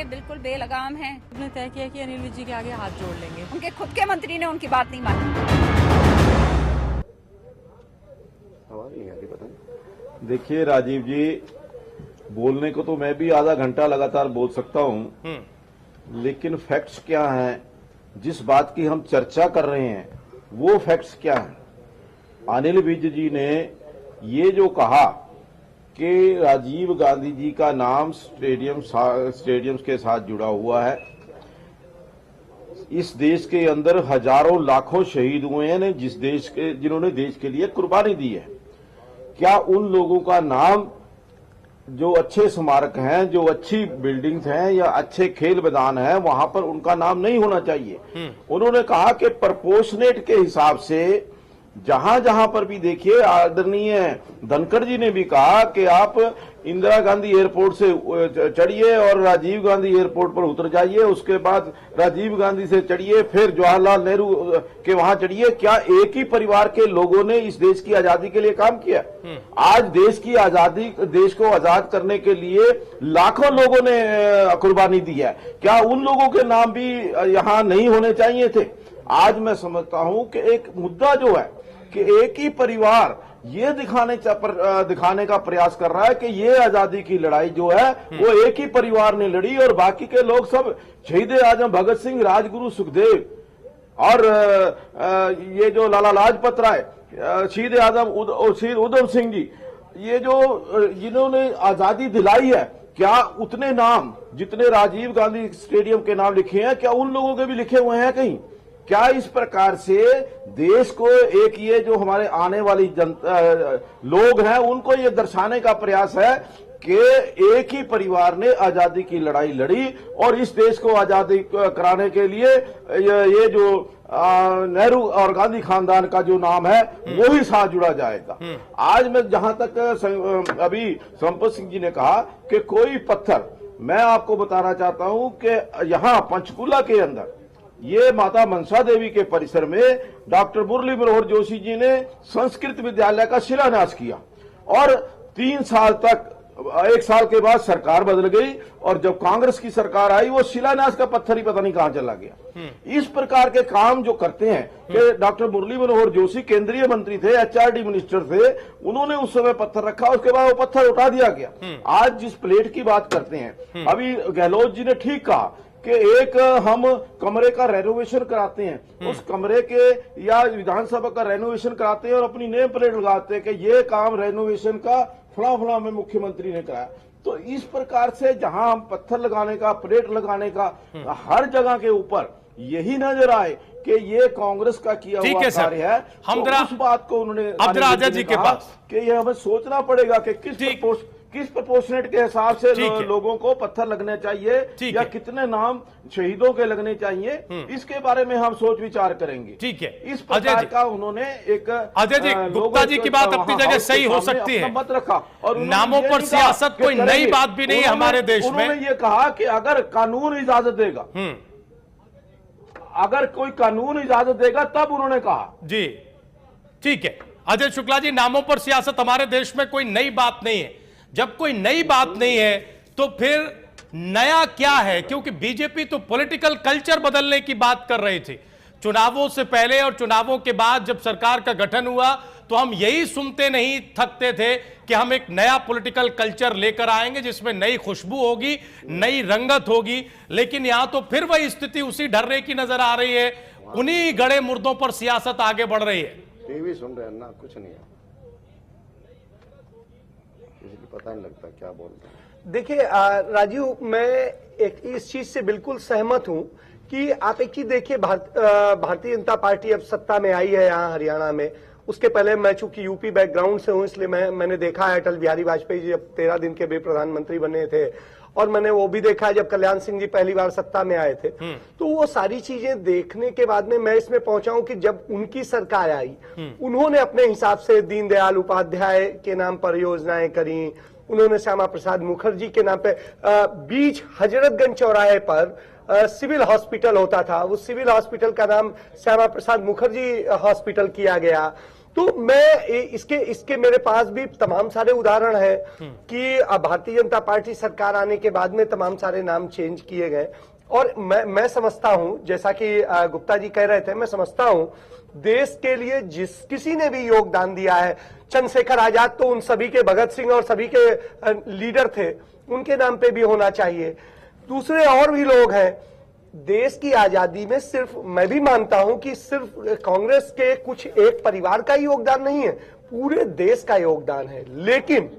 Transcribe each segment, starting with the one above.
ये बिल्कुल बेलगाम हैं। उन्होंने तय किया कि अनिल विज जी के आगे हाथ जोड़ लेंगे। उनके खुद के मंत्री ने उनकी बात नहीं मानी। देखिए राजीव जी, बोलने को तो मैं भी आधा घंटा लगातार बोल सकता हूं, लेकिन फैक्ट्स क्या हैं, जिस बात की हम चर्चा कर रहे हैं वो फैक्ट्स क्या हैं। अनिल विज जी ने ये जो कहा कि राजीव गांधी जी का नाम स्टेडियम्स के साथ जुड़ा हुआ है, इस देश के अंदर हजारों लाखों शहीद हुए हैं जिन्होंने देश के लिए कुर्बानी दी है। क्या उन लोगों का नाम, जो अच्छे स्मारक हैं, जो अच्छी बिल्डिंग्स हैं या अच्छे खेल मैदान हैं, वहां पर उनका नाम नहीं होना चाहिए? उन्होंने कहा कि प्रपोर्शनेट के हिसाब से जहां जहां पर भी देखिए, आदरणीय धनखड़ जी ने भी कहा कि आप इंदिरा गांधी एयरपोर्ट से चढ़िए और राजीव गांधी एयरपोर्ट पर उतर जाइए, उसके बाद राजीव गांधी से चढ़िए, फिर जवाहरलाल नेहरू के वहां चढ़िए। क्या एक ही परिवार के लोगों ने इस देश की आजादी के लिए काम किया? आज देश की आजादी, देश को आजाद करने के लिए लाखों लोगों ने कुर्बानी दी है। क्या उन लोगों के नाम भी यहां नहीं होने चाहिए थे? आज मैं समझता हूं कि एक मुद्दा जो है कि एक ही परिवार ये दिखाने का प्रयास कर रहा है कि ये आजादी की लड़ाई जो है वो एक ही परिवार ने लड़ी और बाकी के लोग सब शहीद आजम भगत सिंह, राजगुरु सुखदेव और ये जो लाला लाजपत राय, शहीद उधम सिंह जी, ये जो जिन्होंने आजादी दिलाई है, क्या उतने नाम जितने राजीव गांधी स्टेडियम के नाम लिखे हैं, क्या उन लोगों के भी लिखे हुए हैं कहीं? क्या इस प्रकार से देश को एक, ये जो हमारे आने वाली लोग हैं उनको ये दर्शाने का प्रयास है कि एक ही परिवार ने आजादी की लड़ाई लड़ी और इस देश को आजादी कराने के लिए ये जो नेहरू और गांधी खानदान का जो नाम है वो ही साथ जुड़ा जाएगा। आज मैं जहां तक अभी संपत सिंह जी ने कहा कि कोई पत्थर, मैं आपको बताना चाहता हूं कि यहां पंचकूला के अंदर ये माता मनसा देवी के परिसर में डॉक्टर मुरली मनोहर जोशी जी ने संस्कृत विद्यालय का शिलान्यास किया और 3 साल तक, 1 साल के बाद सरकार बदल गई और जब कांग्रेस की सरकार आई वो शिलान्यास का पत्थर ही पता नहीं कहां चला गया। इस प्रकार के काम जो करते हैं कि डॉक्टर मुरली मनोहर जोशी केंद्रीय मंत्री थे, एचआरडी मिनिस्टर थे, उन्होंने उस समय पत्थर रखा, उसके बाद वो पत्थर उठा दिया गया। आज जिस प्लेट की बात करते हैं, अभी गहलोत जी ने ठीक कहा कि एक हम कमरे का रेनोवेशन कराते हैं, उस कमरे के या विधानसभा का रेनोवेशन कराते हैं और अपनी नेम प्लेट लगाते हैं कि ये काम रेनोवेशन का फला में मुख्यमंत्री ने कराया। तो इस प्रकार से जहां हम पत्थर लगाने का, प्लेट लगाने का, हर जगह के ऊपर यही नजर आए कि ये कांग्रेस का किया हुआ कार्य है। हम तो उस बात को उन्होंने राजा जी के पास कि ये हमें सोचना पड़ेगा कि किस प्रपोर्शनेट के हिसाब से लोगों को पत्थर लगने चाहिए या कितने नाम शहीदों के लगने चाहिए, इसके बारे में हम सोच विचार करेंगे। ठीक है, इस प्रकार का उन्होंने एक अजय जी, गुप्ता जी की बात अपनी जगह सही हो सकती है, मत रखा और नामों पर सियासत कोई नई बात भी नहीं है हमारे देश में। उन्होंने ये कहा कि अगर कानून इजाजत देगा, अगर कोई कानून इजाजत देगा तब उन्होंने कहा। जी ठीक है अजय शुक्ला जी, नामों पर सियासत हमारे देश में कोई नई बात नहीं है। जब कोई नई बात नहीं है तो फिर नया क्या है? क्योंकि बीजेपी तो पॉलिटिकल कल्चर बदलने की बात कर रही थी। चुनावों से पहले और चुनावों के बाद जब सरकार का गठन हुआ तो हम यही सुनते नहीं थकते थे कि हम एक नया पॉलिटिकल कल्चर लेकर आएंगे जिसमें नई खुशबू होगी, नई रंगत होगी। लेकिन यहां तो फिर वही स्थिति उसी ढर्रे की नजर आ रही है, उन्हीं गड़े मुर्दों पर सियासत आगे बढ़ रही है। टीवी सुन रहे हैं ना, कुछ नहीं है, पता नहीं लगता क्या बोलते हैं। देखिए राजीव, मैं एक इस चीज से बिल्कुल सहमत हूं कि आप एक चीज देखिए, भारतीय जनता पार्टी अब सत्ता में आई है यहाँ हरियाणा में। उसके पहले मैं चूंकि यूपी बैकग्राउंड से हूं, इसलिए मैंने देखा है अटल बिहारी वाजपेयी जी जब 13 दिन के भी प्रधानमंत्री बने थे, और मैंने वो भी देखा है जब कल्याण सिंह जी पहली बार सत्ता में आए थे। तो वो सारी चीजें देखने के बाद में मैं इसमें पहुंचा हूं कि जब उनकी सरकार आई, उन्होंने अपने हिसाब से दीनदयाल उपाध्याय के नाम पर योजनाएं करी, उन्होंने श्यामा प्रसाद मुखर्जी के नाम पे बीच हजरतगंज चौराहे पर सिविल हॉस्पिटल होता था, उस सिविल हॉस्पिटल का नाम श्यामा प्रसाद मुखर्जी हॉस्पिटल किया गया। तो मैं इसके मेरे पास भी तमाम सारे उदाहरण हैं कि भारतीय जनता पार्टी सरकार आने के बाद में तमाम सारे नाम चेंज किए गए। और मैं समझता हूं, जैसा कि गुप्ता जी कह रहे थे, मैं समझता हूं देश के लिए जिस किसी ने भी योगदान दिया है, चंद्रशेखर आजाद तो उन सभी के, भगत सिंह और सभी के लीडर थे, उनके नाम पे भी होना चाहिए। दूसरे और भी लोग हैं। देश की आजादी में सिर्फ, मैं भी मानता हूं कि सिर्फ कांग्रेस के कुछ एक परिवार का ही योगदान नहीं है, पूरे देश का योगदान है। लेकिन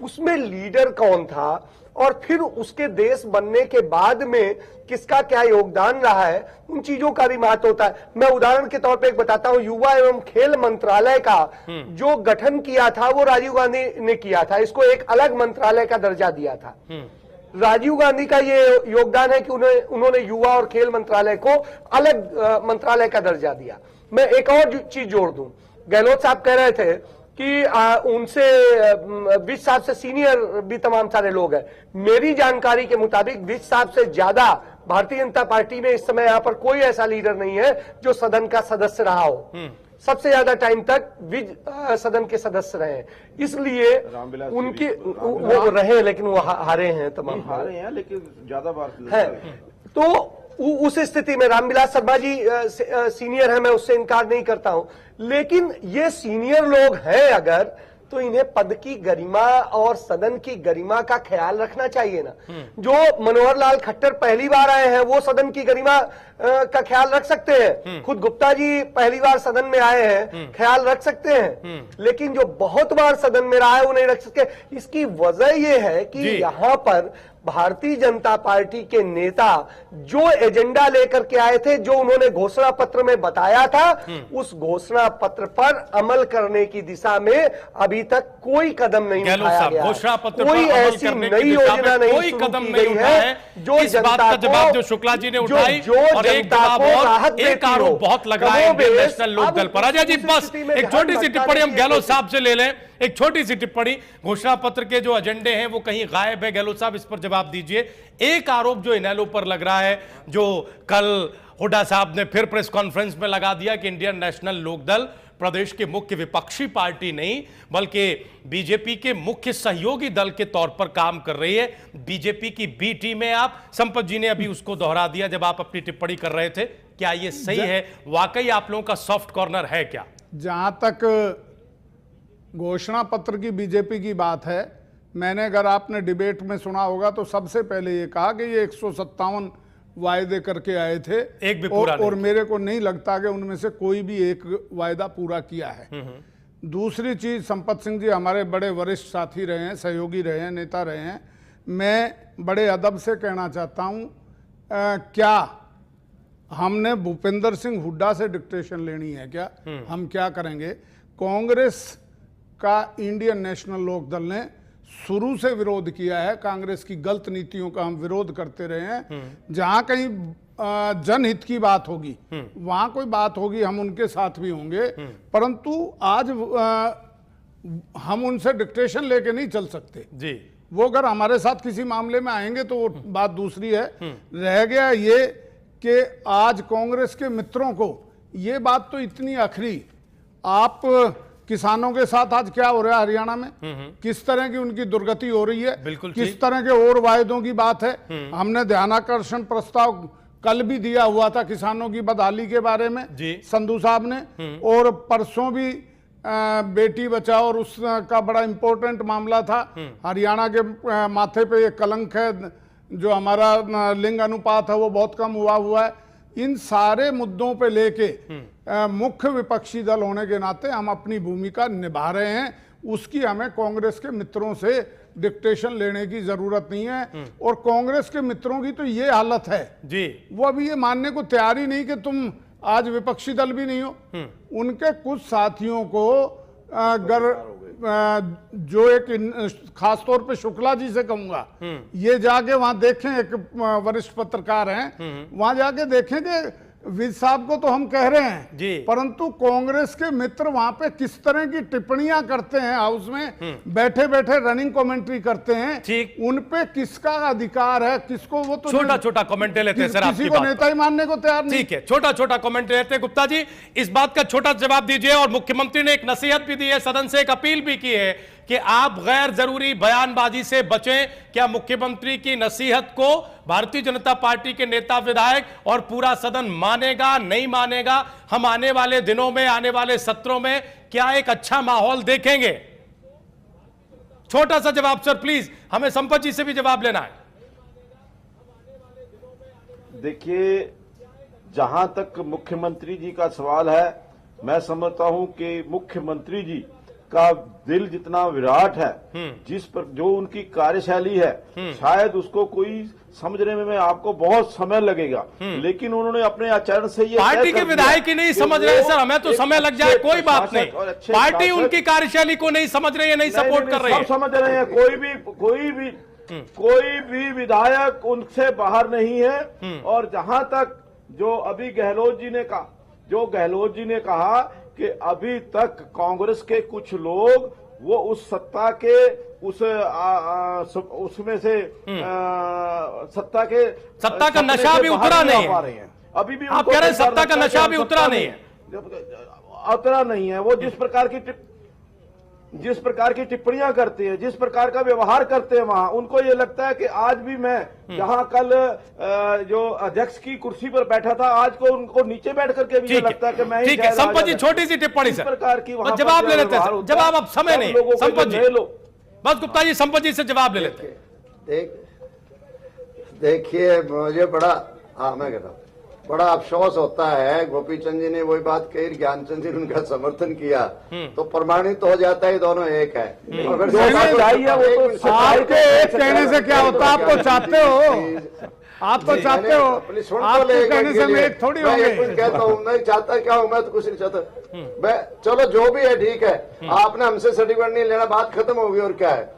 उसमें लीडर कौन था और फिर उसके देश बनने के बाद में किसका क्या योगदान रहा है, उन चीजों का भी महत्व होता है। मैं उदाहरण के तौर पे एक बताता हूं, युवा एवं खेल मंत्रालय का जो गठन किया था वो राजीव गांधी ने किया था। इसको एक अलग मंत्रालय का दर्जा दिया था। राजीव गांधी का ये योगदान है कि उन्होंने युवा और खेल मंत्रालय को अलग मंत्रालय का दर्जा दिया। मैं एक और चीज जोड़ दूं, गहलोत साहब कह रहे थे कि उनसे 20 साल से सीनियर भी तमाम सारे लोग हैं। मेरी जानकारी के मुताबिक 20 साल से ज्यादा भारतीय जनता पार्टी में इस समय यहां पर कोई ऐसा लीडर नहीं है जो सदन का सदस्य रहा हो। सबसे ज्यादा टाइम तक सदन के सदस्य रहे, इसलिए उनकी वो रहे, लेकिन वो हारे हैं, तमाम हारे हैं, लेकिन ज्यादा बार है। तो उस स्थिति में रामविलास शर्मा जी सीनियर है, मैं उससे इनकार नहीं करता हूं, लेकिन ये सीनियर लोग हैं अगर, तो इन्हें पद की गरिमा और सदन की गरिमा का ख्याल रखना चाहिए ना। जो मनोहर लाल खट्टर पहली बार आए हैं वो सदन की गरिमा का ख्याल रख सकते हैं। खुद गुप्ता जी पहली बार सदन में आए हैं, ख्याल रख सकते हैं। लेकिन जो बहुत बार सदन में रहा है वो नहीं रख सकते। इसकी वजह यह है कि यहां पर भारतीय जनता पार्टी के नेता जो एजेंडा लेकर के आए थे, जो उन्होंने घोषणा पत्र में बताया था, उस घोषणा पत्र पर अमल करने की दिशा में अभी तक कोई कदम नहीं उठाया गया। घोषणा पत्र कोई पर अमल ऐसी करने नई की दिशा योजना में नहीं कोई शुरू कदम की नहीं गई उठाया है है। जो इस बात का जवाब जो शुक्ला जी ने उठाई, और एक जवाब और एक आरोप बहुत लग रहा है इंडियन नेशनल लोकदल पर। अजय जी बस एक छोटी सी टिप्पणी हम गहलोत साहब से ले लें, एक छोटी सी टिप्पणी। घोषणा पत्र के जो एजेंडे हैं वो कहीं गायब है, गहलोत साहब इस पर जवाब दीजिए। एक आरोप जो इनेलो पर लग रहा है, जो कल हुड्डा साहब ने फिर प्रेस कॉन्फ्रेंस में लगा दिया कि इंडियन नेशनल लोकदल प्रदेश की मुख्य विपक्षी पार्टी नहीं बल्कि बीजेपी के मुख्य सहयोगी दल के तौर पर काम कर रही है। बीजेपी की बी टीम है आप। संपत जी ने अभी उसको दोहरा दिया जब आप अपनी टिप्पणी कर रहे थे। क्या यह सही है? वाकई आप लोगों का सॉफ्ट कॉर्नर है क्या? जहां तक घोषणा पत्र की बीजेपी की बात है, मैंने, अगर आपने डिबेट में सुना होगा तो सबसे पहले ये कहा कि ये 157 वायदे करके आए थे, एक भी पूरा और मेरे को नहीं लगता कि उनमें से कोई भी एक वायदा पूरा किया है। दूसरी चीज, संपत सिंह जी हमारे बड़े वरिष्ठ साथी रहे हैं, सहयोगी रहे हैं, नेता रहे हैं। मैं बड़े अदब से कहना चाहता हूं, क्या हमने भूपेंद्र सिंह हुड्डा से डिक्टेशन लेनी है क्या? हम क्या करेंगे? कांग्रेस का इंडियन नेशनल लोकदल ने शुरू से विरोध किया है। कांग्रेस की गलत नीतियों का हम विरोध करते रहे हैं। जहां कहीं जनहित की बात होगी, वहां कोई बात होगी, हम उनके साथ भी होंगे। परंतु आज हम उनसे डिक्टेशन लेके नहीं चल सकते जी। वो अगर हमारे साथ किसी मामले में आएंगे तो वो बात दूसरी है। रह गया ये कि आज कांग्रेस के मित्रों को ये बात तो इतनी आखिरी, आप किसानों के साथ आज क्या हो रहा है हरियाणा में, किस तरह की उनकी दुर्गति हो रही है, बिल्कुल किस तरह के और वायदों की बात है। हमने ध्यानाकर्षण प्रस्ताव कल भी दिया हुआ था किसानों की बदहाली के बारे में संधू साहब ने, और परसों भी बेटी बचाओ और उसका बड़ा इंपॉर्टेंट मामला था। हरियाणा के माथे पे ये कलंक है, जो हमारा लिंग अनुपात है वो बहुत कम हुआ है। इन सारे मुद्दों पे लेके मुख्य विपक्षी दल होने के नाते हम अपनी भूमिका निभा रहे हैं। उसकी हमें कांग्रेस के मित्रों से डिक्टेशन लेने की जरूरत नहीं है। और कांग्रेस के मित्रों की तो ये हालत है जी, वो अभी ये मानने को तैयार ही नहीं कि तुम आज विपक्षी दल भी नहीं हो। उनके कुछ साथियों को अगर जो एक खासतौर पे शुक्ला जी से कहूंगा, ये जाके वहां देखें, एक वरिष्ठ पत्रकार हैं, वहां जाके देखें कि विज साहब को तो हम कह रहे हैं जी। परंतु कांग्रेस के मित्र वहां पे किस तरह की टिप्पणियां करते हैं, हाउस में बैठे बैठे रनिंग कमेंट्री करते हैं, ठीक। उन पे किसका अधिकार है, किसको वो तो छोटा छोटा कमेंट ले लेते हैं सर, किसी आपकी को बात नेता ही मानने को तैयार नहीं। ठीक है, छोटा छोटा कमेंट लेते हैं। गुप्ता जी, इस बात का छोटा जवाब दीजिए। और मुख्यमंत्री ने एक नसीहत भी दी है, सदन से एक अपील भी की है कि आप गैर जरूरी बयानबाजी से बचें। क्या मुख्यमंत्री की नसीहत को भारतीय जनता पार्टी के नेता, विधायक और पूरा सदन मानेगा, नहीं मानेगा? हम आने वाले दिनों में, आने वाले सत्रों में क्या एक अच्छा माहौल देखेंगे? छोटा सा जवाब सर प्लीज, हमें संपत जी से भी जवाब लेना है। देखिए, जहां तक मुख्यमंत्री जी का सवाल है, मैं समझता हूं कि मुख्यमंत्री जी का दिल जितना विराट है, जिस पर जो उनकी कार्यशैली है, शायद उसको कोई समझने में आपको बहुत समय लगेगा, लेकिन उन्होंने अपने आचरण से ये पार्टी के विधायक ही नहीं समझ रहे सर, हमें तो समय लग जाए कोई बात नहीं, पार्टी उनकी कार्यशैली को नहीं समझ रही है, नहीं सपोर्ट कर रही है। सब समझ रहे हैं, कोई भी विधायक उनसे बाहर नहीं है। और जहां तक जो अभी गहलोत जी ने कहा कि अभी तक कांग्रेस के कुछ लोग वो उस सत्ता के उसमें से सत्ता का नशा भी उतरा नहीं है। अभी भी आप कह रहे हैं सत्ता का नशा भी उतरा नहीं है, उतरा नहीं है। वो जिस प्रकार की टिप्पणियां करते हैं, जिस प्रकार का व्यवहार करते हैं, वहां उनको ये लगता है कि आज भी मैं जहां कल जो अध्यक्ष की कुर्सी पर बैठा था, आज को उनको नीचे बैठ करके भी ये लगता है कि मैं ही। ठीक है संपत जी, छोटी सी टिप्पणी सर, प्रकार की जवाब ले लेते हैं। जवाब अब समय नहीं, संपत जी बस, गुप्ता जी संपत जी से जवाब ले लेते हैं। देखिए, मुझे मैं कहता हूँ बड़ा अफसोस होता है, गोपी चंद जी ने वही बात कही, ज्ञानचंद जी ने उनका समर्थन किया, तो प्रमाणित हो जाता है दोनों एक है। आपके एक कहने से क्या होता है? आप तो चाहते हो, आप तो चाहते हो, आपके कहने से मैं एक थोड़ी मैं कहता हूँ, नहीं चाहता क्या हूँ, मैं तो कुछ नहीं चाहता। मैं चलो जो भी है ठीक है, आपने हमसे सर्टिफिकेट नहीं लेना, बात खत्म होगी और क्या है।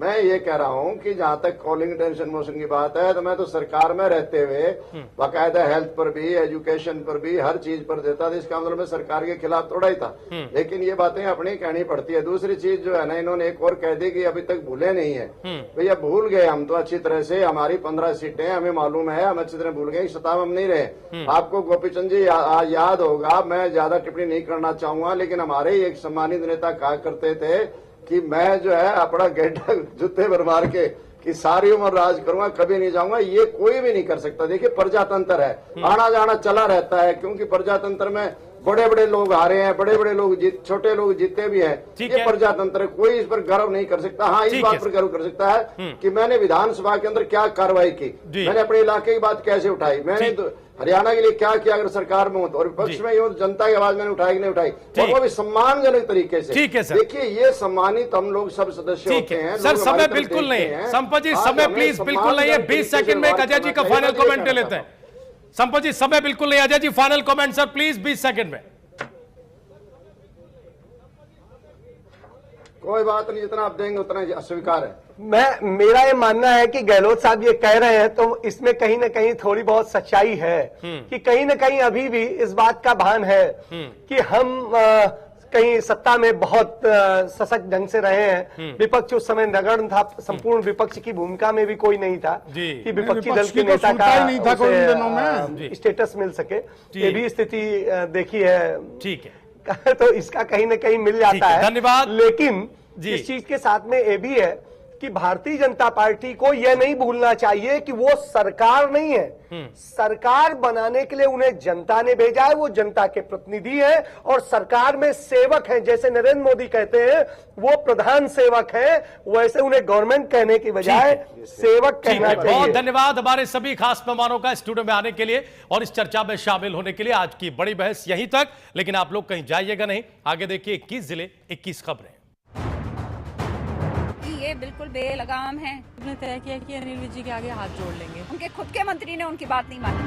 मैं ये कह रहा हूँ कि जहां तक कॉलिंग टेंशन मोशन की बात है, तो मैं तो सरकार में रहते हुए बाकायदा हेल्थ पर भी, एजुकेशन पर भी, हर चीज पर देता था। इसका मतलब मैं सरकार के खिलाफ थोड़ा ही था, लेकिन ये बातें अपनी कहनी पड़ती है। दूसरी चीज जो है ना, इन्होंने एक और कह दी कि अभी तक भूले नहीं है। भैया भूल गए हम तो अच्छी तरह से, हमारी 15 सीटें हमें मालूम है, हम अच्छी तरह भूल गए, सताव हम नहीं रहे। आपको गोपी चंद जी याद होगा, मैं ज्यादा टिप्पणी नहीं करना चाहूंगा, लेकिन हमारे एक सम्मानित नेता कहा करते थे कि मैं जो है अपना गड्ढा जूते पर मार के कि सारी उम्र राज करूंगा, कभी नहीं जाऊंगा। ये कोई भी नहीं कर सकता। देखिए, प्रजातंत्र है, आना जाना चला रहता है, क्योंकि प्रजातंत्र में बड़े बड़े लोग हारे हैं, बड़े बड़े लोग छोटे लोग जीते भी हैं। ये प्रजातंत्र है, कोई इस पर गर्व नहीं कर सकता। हाँ, इस बात पर गर्व कर सकता है कि मैंने विधानसभा के अंदर क्या कार्रवाई की, मैंने अपने इलाके की बात कैसे उठाई, मैंने हरियाणा के लिए क्या किया अगर सरकार में हो तो, और विपक्ष में हो जनता की आवाज मैंने उठाई कि नहीं उठाई, और वो भी सम्मानजनक तरीके से। ठीक है सर, देखिए ये सम्मानित हम लोग सब सदस्य होते हैं। सर समय बिल्कुल नहीं है, संपत जी समय प्लीज बिल्कुल नहीं है। 20 सेकंड में अजय जी का फाइनल कमेंट ले लेते हैं। संपत जी समय बिल्कुल नहीं, Ajay ji final comment sir please 20 second में। कोई बात नहीं, जितना आप देंगे उतना अस्वीकार है। मेरा ये मानना है कि गहलोत साहब ये कह रहे हैं तो इसमें कहीं ना कहीं थोड़ी बहुत सच्चाई है कि कहीं ना कहीं अभी भी इस बात का भान है कि हम कहीं सत्ता में बहुत सशक्त ढंग से रहे हैं। विपक्ष उस समय नगण्य था, संपूर्ण विपक्ष की भूमिका में भी कोई नहीं था कि विपक्षी दल के नेता का स्टेटस मिल सके। ये भी स्थिति देखी है, ठीक है। तो इसका कहीं ना कहीं मिल जाता है। धन्यवाद। लेकिन इस चीज के साथ में ये भी है कि भारतीय जनता पार्टी को यह नहीं भूलना चाहिए कि वो सरकार नहीं है। सरकार बनाने के लिए उन्हें जनता ने भेजा है, वो जनता के प्रतिनिधि हैं और सरकार में सेवक हैं। जैसे नरेंद्र मोदी कहते हैं वो प्रधान सेवक हैं, वैसे उन्हें गवर्नमेंट कहने की बजाय सेवक कहना चाहिए। बहुत धन्यवाद हमारे सभी खास मेहमानों का स्टूडियो में आने के लिए और इस चर्चा में शामिल होने के लिए। आज की बड़ी बहस यहीं तक, लेकिन आप लोग कहीं जाइएगा नहीं। आगे देखिए 21 जिले 21 खबरें। ये बिल्कुल बेलगाम है। तय किया कि अनिल विज जी के आगे हाथ जोड़ लेंगे। उनके खुद के मंत्री ने उनकी बात नहीं मानी।